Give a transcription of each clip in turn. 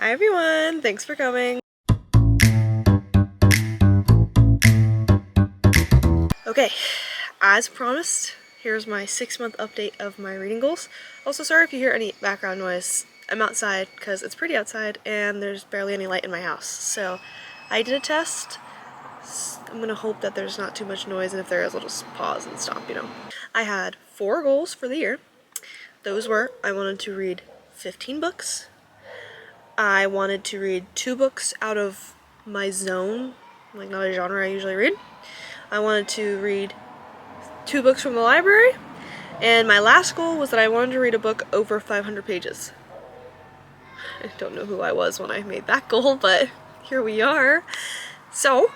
Hi everyone, thanks for coming. Okay, as promised, here's my 6-month update of my reading goals. Also, sorry if you hear any background noise. I'm outside because it's pretty outside and there's barely any light in my house. So I did a test. I'm gonna hope that there's not too much noise, and if there is, I'll just pause and stop, you know. I had 4 goals for the year. Those were, I wanted to read 15 books. I wanted to read 2 books out of my zone, like not a genre I usually read. I wanted to read 2 books from the library, and my last goal was that I wanted to read a book over 500 pages. I don't know who I was when I made that goal, but here we are. So,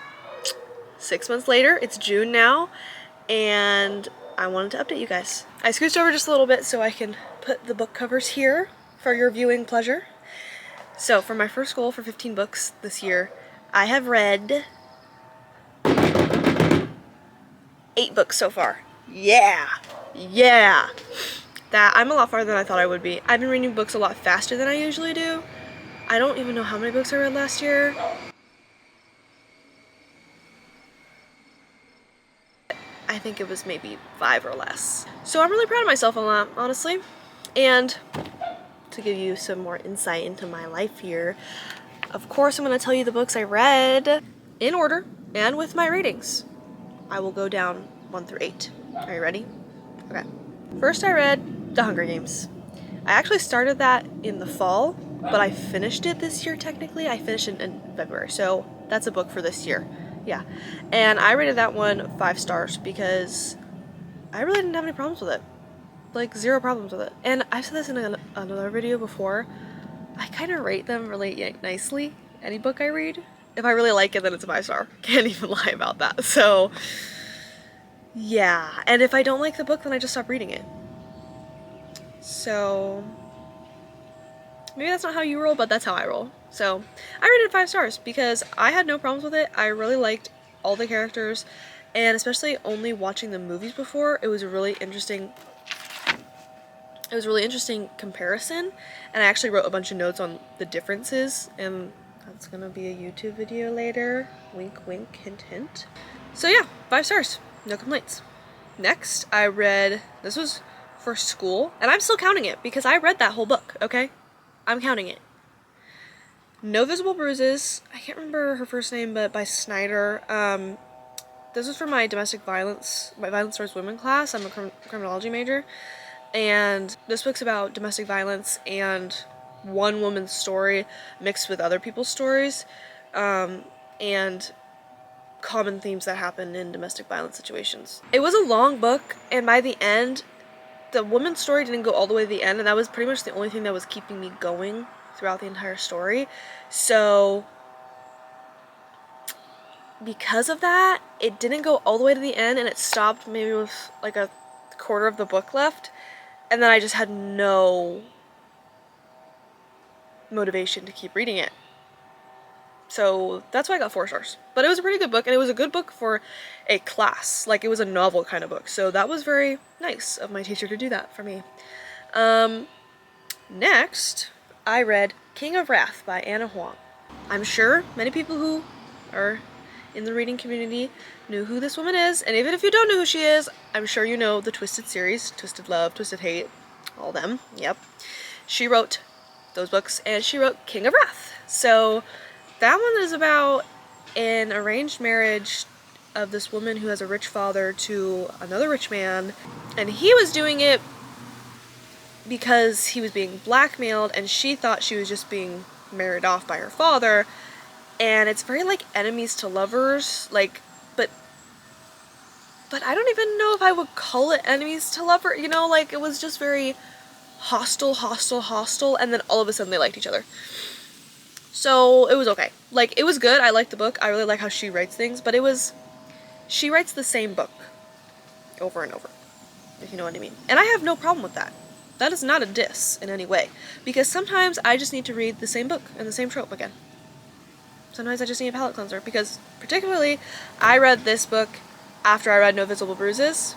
6 months later, it's June now, and I wanted to update you guys. I scooched over just a little bit so I can put the book covers here for your viewing pleasure. So, for my first goal for 15 books this year, I have read 8 books so far. Yeah! I'm a lot farther than I thought I would be. I've been reading books a lot faster than I usually do. I don't even know how many books I read last year. I think it was maybe 5 or less. So I'm really proud of myself on that, honestly. And to give you some more insight into my life here, of course I'm going to tell you the books I read in order and with my ratings. I will go down 1 through 8. Are you ready? Okay. First I read The Hunger Games. I actually started that in the fall, but I finished it this year technically. I finished it in February, so that's a book for this year. Yeah. And I rated that one 5 stars because I really didn't have any problems with it. Like, 0 problems with it. And I've said this in another video before. I kind of rate them really nicely, any book I read. If I really like it, then it's a 5 star. Can't even lie about that. So, yeah. And if I don't like the book, then I just stop reading it. So, maybe that's not how you roll, but that's how I roll. So, I rated it 5 stars because I had no problems with it. I really liked all the characters, and especially only watching the movies before, it was a really interesting comparison, and I actually wrote a bunch of notes on the differences, and that's gonna be a YouTube video later. Wink, wink, hint, hint. So yeah, 5 stars. No complaints. Next, I read, this was for school, and I'm still counting it because I read that whole book, okay? I'm counting it. No Visible Bruises. I can't remember her first name, but by Snyder. This was for my violence towards women class. I'm a criminology major. And this book's about domestic violence and one woman's story mixed with other people's stories, and common themes that happen in domestic violence situations. It was a long book, and by the end, the woman's story didn't go all the way to the end, and that was pretty much the only thing that was keeping me going throughout the entire story. So, because of that, it didn't go all the way to the end, and it stopped maybe with like a quarter of the book left. And then I just had no motivation to keep reading it. So that's why I got 4 stars. But it was a pretty good book, and it was a good book for a class. Like, it was a novel kind of book. So that was very nice of my teacher to do that for me. Next, I read King of Wrath by Ana Huang. I'm sure many people who are in the reading community knew who this woman is, and even if you don't know who she is, I'm sure you know the Twisted series, Twisted Love, Twisted Hate, all them, yep. She wrote those books, and she wrote King of Wrath. So that one is about an arranged marriage of this woman who has a rich father to another rich man, and he was doing it because he was being blackmailed, and she thought she was just being married off by her father. And it's very like enemies to lovers, like, but I don't even know if I would call it enemies to lover, you know, like, it was just very hostile, and then all of a sudden they liked each other. So it was okay. Like, it was good. I liked the book. I really like how she writes things, but she writes the same book over and over, if you know what I mean. And I have no problem with that. That is not a diss in any way, because sometimes I just need to read the same book and the same trope again. Sometimes I just need a palate cleanser, because particularly I read this book after I read No Visible Bruises,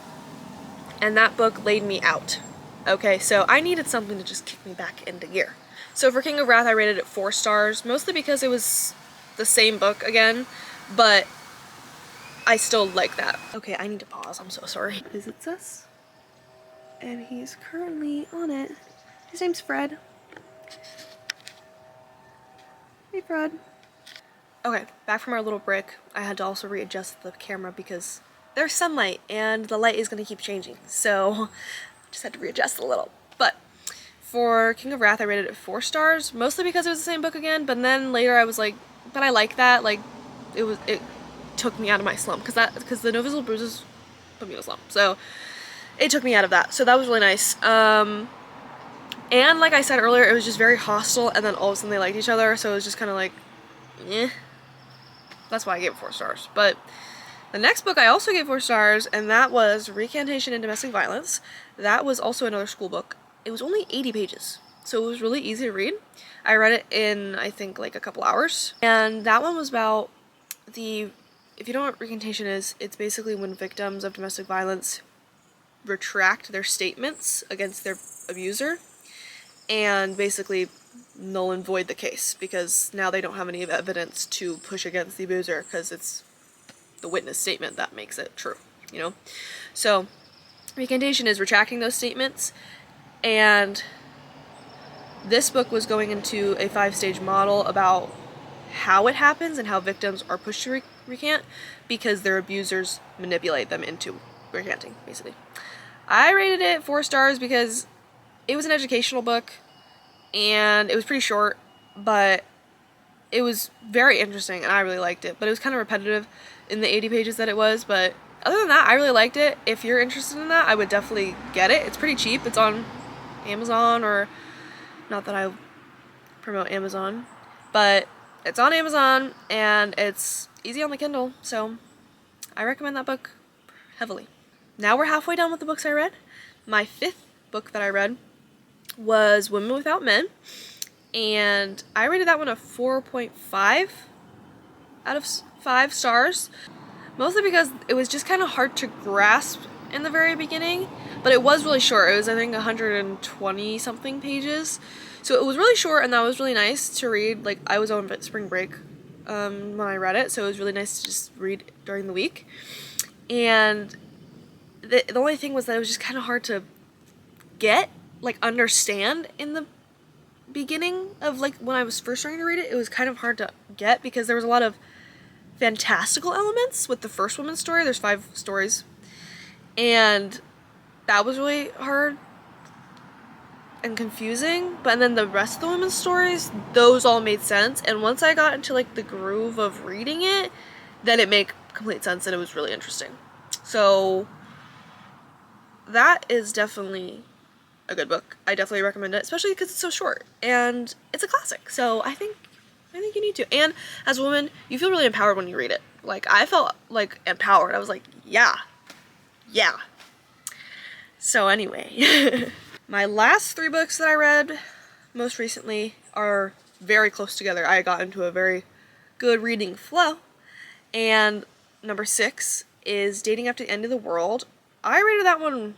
and that book laid me out. Okay, so I needed something to just kick me back into gear. So for King of Wrath, I rated it 4 stars, mostly because it was the same book again, but I still like that. Okay, I need to pause. I'm so sorry. Visits us, and he's currently on it. His name's Fred. Hey, Fred. Okay, back from our little break. I had to also readjust the camera because there's sunlight and the light is going to keep changing, so just had to readjust a little. But for King of Wrath, I rated it 4 stars, mostly because it was the same book again, but then later I was like, but I like that, like, it took me out of my slump, because the No Visible Bruises put me in a slump, so it took me out of that, so that was really nice. And like I said earlier, it was just very hostile, and then all of a sudden they liked each other, so it was just kind of like, eh. That's why I gave it 4 stars. But the next book I also gave 4 stars, and that was Recantation in Domestic Violence. That was also another school book. It was only 80 pages, so it was really easy to read. I read it in, I think, like a couple hours. And that one was about if you don't know what recantation is, it's basically when victims of domestic violence retract their statements against their abuser and basically null and void the case, because now they don't have any evidence to push against the abuser, because it's the witness statement that makes it true, you know? So recantation is retracting those statements, and this book was going into a 5-stage model about how it happens and how victims are pushed to recant because their abusers manipulate them into recanting, basically. I rated it 4 stars because it was an educational book, and it was pretty short, but it was very interesting, and I really liked it. But it was kind of repetitive in the 80 pages that it was, but other than that, I really liked it. If you're interested in that, I would definitely get it. It's pretty cheap. It's on Amazon, or not that I promote Amazon, but it's on Amazon, and it's easy on the Kindle, so I recommend that book heavily. Now we're halfway done with the books I read. My 5th book that I read was Women Without Men, and I rated that one a 4.5 out of 5 stars, mostly because it was just kind of hard to grasp in the very beginning, but it was really short. It was, I think, 120 something pages, so it was really short, and that was really nice to read. Like, I was on spring break when I read it, so it was really nice to just read during the week. And the only thing was that it was just kind of hard to understand in the beginning of, like, when I was first starting to read it. It was kind of hard to get because there was a lot of fantastical elements with the first woman's story. There's 5 stories, and that was really hard and confusing, but then the rest of the women's stories, those all made sense, and once I got into, like, the groove of reading it, then it made complete sense, and it was really interesting. So that is definitely a good book. I definitely recommend it, especially because it's so short, and it's a classic, so I think you need to. And as a woman, you feel really empowered when you read it. Like, I felt, like, empowered. I was like, yeah. So anyway, my last 3 books that I read most recently are very close together. I got into a very good reading flow, and number 6 is Dating After the End of the World. I rated that one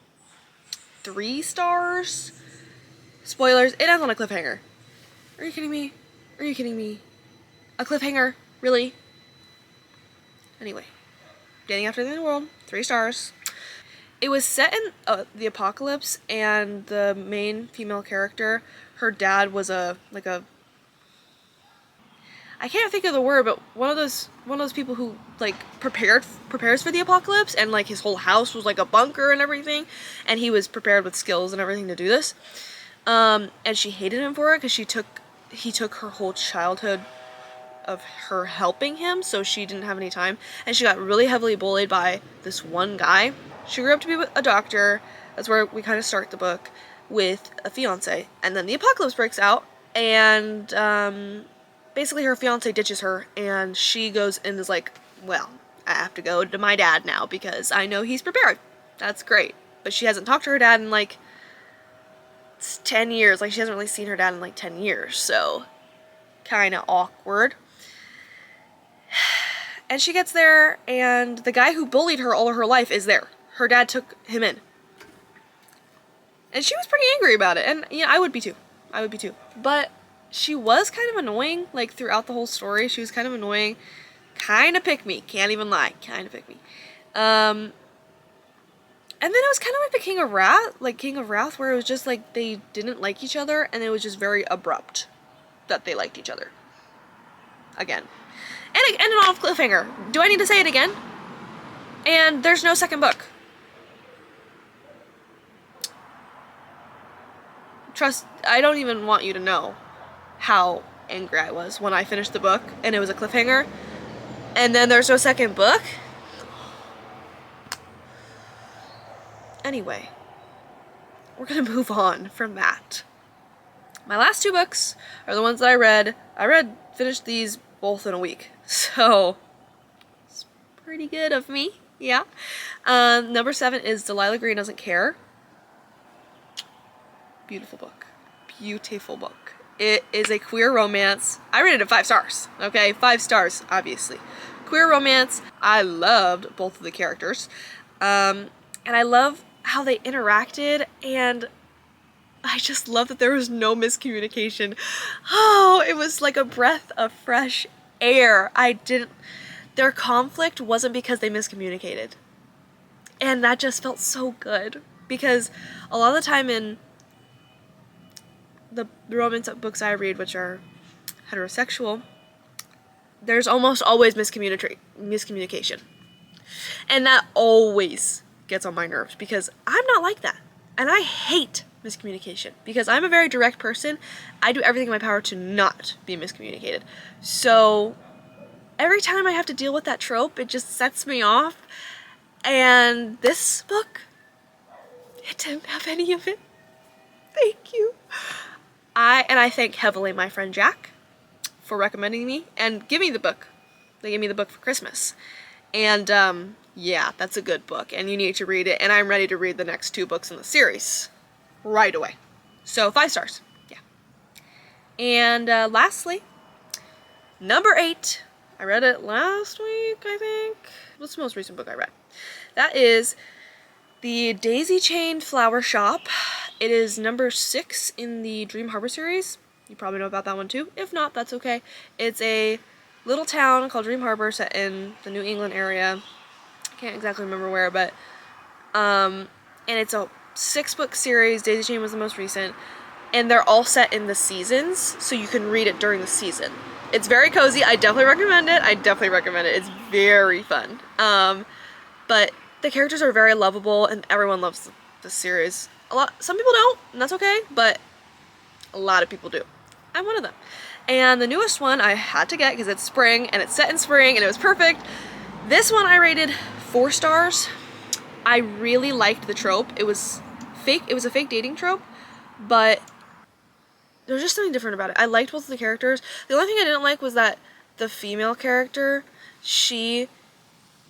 3 stars. Spoilers, it ends on a cliffhanger. Are you kidding me? A cliffhanger? Really? Anyway, Dating After the End of the World, 3 stars. It was set in the apocalypse, and the main female character, her dad was I can't think of the word, but one of those people who, like, prepares for the apocalypse, and, like, his whole house was like a bunker and everything, and he was prepared with skills and everything to do this. And she hated him for it because he took her whole childhood of her helping him, so she didn't have any time, and she got really heavily bullied by this one guy. She grew up to be a doctor. That's where we kind of start the book, with a fiance, and then the apocalypse breaks out, and basically her fiance ditches her, and she goes and is like, well, I have to go to my dad now because I know he's prepared. That's great. But she hasn't talked to her dad in, like, 10 years. Like, she hasn't really seen her dad in, like, 10 years, so kind of awkward. And she gets there, and the guy who bullied her all of her life is there. Her dad took him in. And she was pretty angry about it, and, yeah, I would be too. But she was kind of annoying, like throughout the whole story. She was kind of annoying, kind of pick me, can't even lie, kind of pick me. And then it was kind of like the King of Wrath, where it was just like they didn't like each other, and it was just very abrupt that they liked each other. Again. And it ended on a cliffhanger. Do I need to say it again? And there's no second book. Trust, I don't even want you to know how angry I was when I finished the book and it was a cliffhanger. And then there's no second book. Anyway, we're gonna move on from that. My last 2 books are the ones that I read. Finished these both in a week. So, it's pretty good of me, yeah. Number 7 is Delilah Green Doesn't Care. Beautiful book. Beautiful book. It is a queer romance. I rated it 5 stars, okay? 5 stars, obviously. Queer romance. I loved both of the characters. And I love how they interacted, and I just love that there was no miscommunication. Oh, it was like a breath of fresh air. Their conflict wasn't because they miscommunicated. And that just felt so good. Because a lot of the time in the romance books I read, which are heterosexual, there's almost always miscommunication. And that always gets on my nerves because I'm not like that. And I hate miscommunication because I'm a very direct person. I do everything in my power to not be miscommunicated. So every time I have to deal with that trope, it just sets me off. And this book, it didn't have any of it. Thank you. I thank heavily my friend Jack for recommending me and giving me the book. They gave me the book for Christmas. And yeah, that's a good book and you need to read it, and I'm ready to read the next 2 books in the series right away. So 5 stars, yeah. And lastly, number 8, I read it last week, I think. What's the most recent book I read? That is The Daisy Chained Flower Shop. It is number 6 in the Dream Harbor series. You probably know about that one too. If not, that's okay. It's a little town called Dream Harbor set in the New England area. I can't exactly remember where, but and it's a 6-book series. Daisy Chain was the most recent, and they're all set in the seasons, so you can read it during the season. It's very cozy. I definitely recommend it. It's very fun. But the characters are very lovable, and everyone loves the series. Some people don't, and that's okay, but a lot of people do. I'm one of them. And the newest one I had to get because it's spring, and it's set in spring, and it was perfect. This one I rated 4 stars. I really liked the trope. It was fake. It was a fake dating trope, but there was just something different about it. I liked both of the characters. The only thing I didn't like was that the female character, she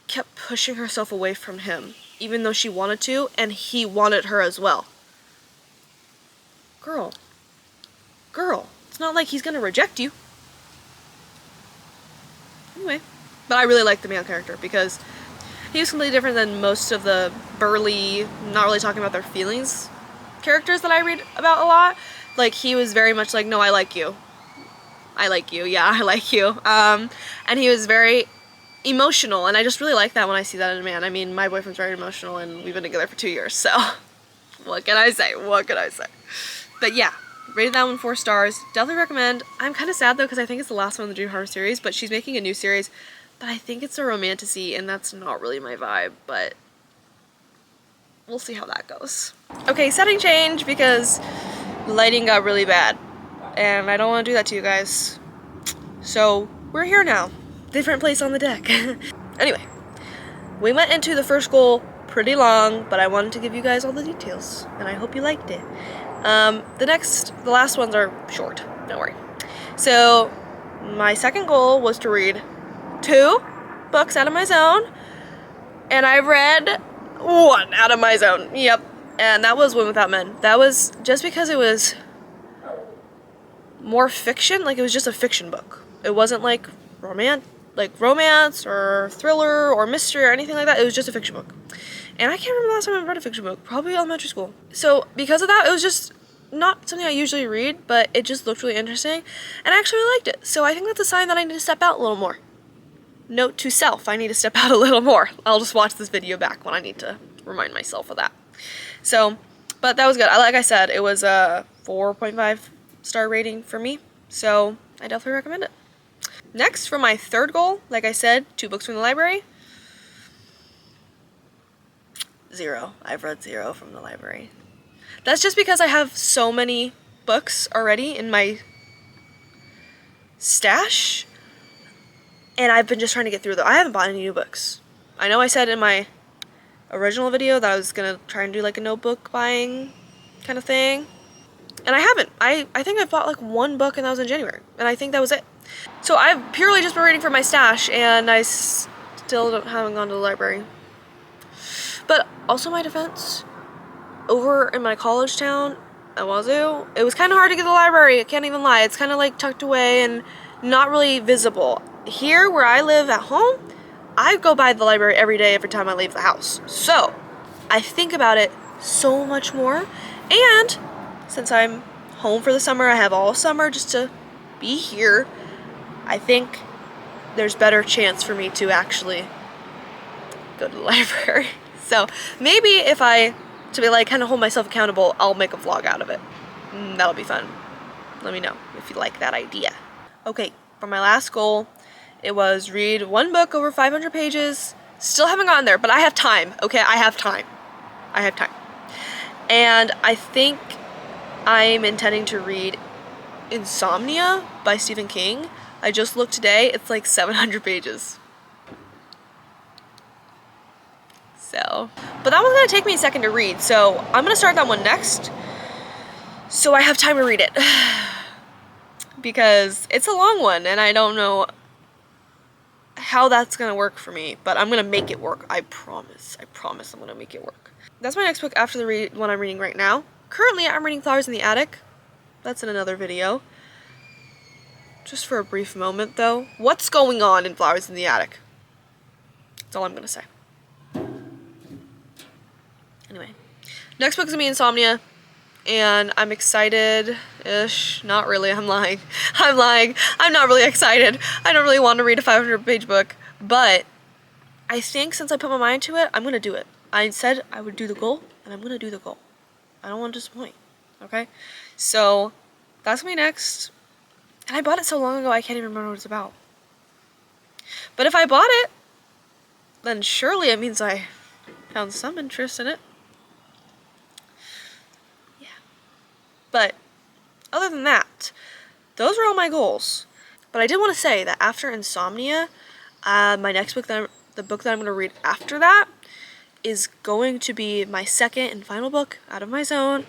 kept pushing herself away from him, even though she wanted to, and he wanted her as well. Girl. It's not like he's gonna reject you. Anyway. But I really liked the male character because he was completely different than most of the burly, not really talking about their feelings characters that I read about a lot. Like, he was very much like, no, I like you. Yeah, I like you. And he was very emotional, and I just really like that when I see that in a man. I mean, my boyfriend's very emotional, and we've been together for 2 years, so what can I say? But yeah, rated that one 4 stars. Definitely recommend. I'm kind of sad though because I think it's the last one in the Dream Harbor series, but she's making a new series, but I think it's a romantasy, and that's not really my vibe, but we'll see how that goes. Okay, setting change because lighting got really bad, and I don't want to do that to you guys. So we're here now. Different place on the deck. Anyway, we went into the first goal pretty long, but I wanted to give you guys all the details, and I hope you liked it. The last ones are short, don't worry. So, my second goal was to read 2 books out of my zone, and I read 1 out of my zone, yep, and that was Women Without Men. That was just because it was more fiction, like it was just a fiction book. It wasn't like romance or thriller or mystery or anything like that. It was just a fiction book. And I can't remember the last time I read a fiction book. Probably elementary school. So because of that, it was just not something I usually read, but it just looked really interesting, and I actually really liked it. So I think that's a sign that I need to step out a little more. Note to self, I need to step out a little more. I'll just watch this video back when I need to remind myself of that. So, but that was good. Like I said, it was a 4.5 star rating for me, so I definitely recommend it. Next, for my third goal, like I said, 2 books from the library. 0. I've read 0 from the library. That's just because I have so many books already in my stash, and I've been just trying to get through them. I haven't bought any new books. I know I said in my original video that I was gonna try and do like a notebook buying kind of thing, and I haven't. I think I bought like 1 book, and that was in January, and I think that was it. So I've purely just been reading from my stash, and I still haven't gone to the library. But also, my defense, over in my college town at Wazoo, it was kind of hard to get to the library. I can't even lie. It's kind of like tucked away and not really visible. Here, where I live at home, I go by the library every day, every time I leave the house. So I think about it so much more. And since I'm home for the summer, I have all summer just to be here, I think there's better chance for me to actually go to the library. So maybe if I, to be like kind of hold myself accountable, I'll make a vlog out of it. That'll be fun. Let me know if you like that idea. Okay, for my last goal, it was read 1 book over 500 pages. Still haven't gotten there, but I have time. Okay, I have time. I have time. And I think I'm intending to read Insomnia by Stephen King. I just looked today, it's like 700 pages. So, but that one's gonna take me a second to read, so I'm gonna start that one next, so I have time to read it. Because it's a long one, and I don't know how that's gonna work for me, but I'm gonna make it work. I promise. I promise I'm gonna make it work. That's my next book after the one I'm reading right now. Currently, I'm reading Flowers in the Attic. That's in another video. Just for a brief moment, though. What's going on in Flowers in the Attic? That's all I'm gonna say. Anyway, next book is gonna be Insomnia, and I'm excited-ish. Not really, I'm lying. I'm lying. I'm not really excited. I don't really want to read a 500-page book, but I think since I put my mind to it, I'm gonna do it. I said I would do the goal, and I'm gonna do the goal. I don't want to disappoint, okay? So, that's gonna be next. And I bought it so long ago, I can't even remember what it's about. But if I bought it, then surely it means I found some interest in it. But other than that, those were all my goals. But I did want to say that after Insomnia, my next book, the book that I'm going to read after that, is going to be my second and final book out of my zone.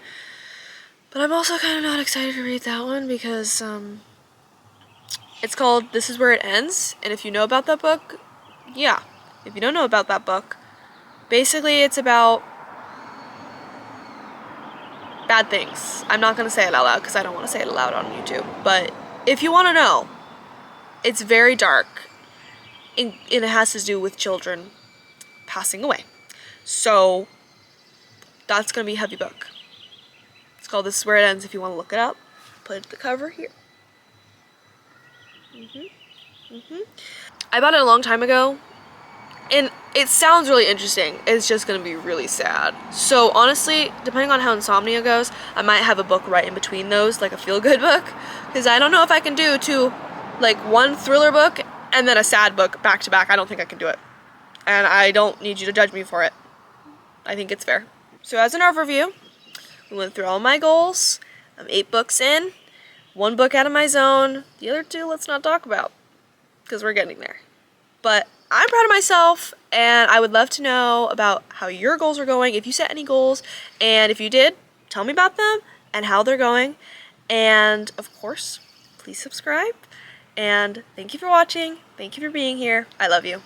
But I'm also kind of not excited to read that one because it's called This Is Where It Ends. And if you know about that book, yeah. If you don't know about that book, basically it's about bad things. I'm not going to say it out loud because I don't want to say it aloud on YouTube. But if you want to know, it's very dark. And it has to do with children passing away. So, that's going to be a heavy book. It's called This Is Where It Ends if you want to look it up. Put the cover here. I bought it a long time ago. And it sounds really interesting. It's just going to be really sad. So honestly, depending on how Insomnia goes, I might have a book right in between those, like a feel-good book. Because I don't know if I can do like 1 thriller book and then a sad book back to back. I don't think I can do it. And I don't need you to judge me for it. I think it's fair. So as an overview, we went through all my goals. I'm 8 books in. 1 book out of my zone. The other 2, let's not talk about. Because we're getting there. But I'm proud of myself, and I would love to know about how your goals are going, if you set any goals, and if you did, tell me about them and how they're going. And, of course, please subscribe, and thank you for watching. Thank you for being here. I love you.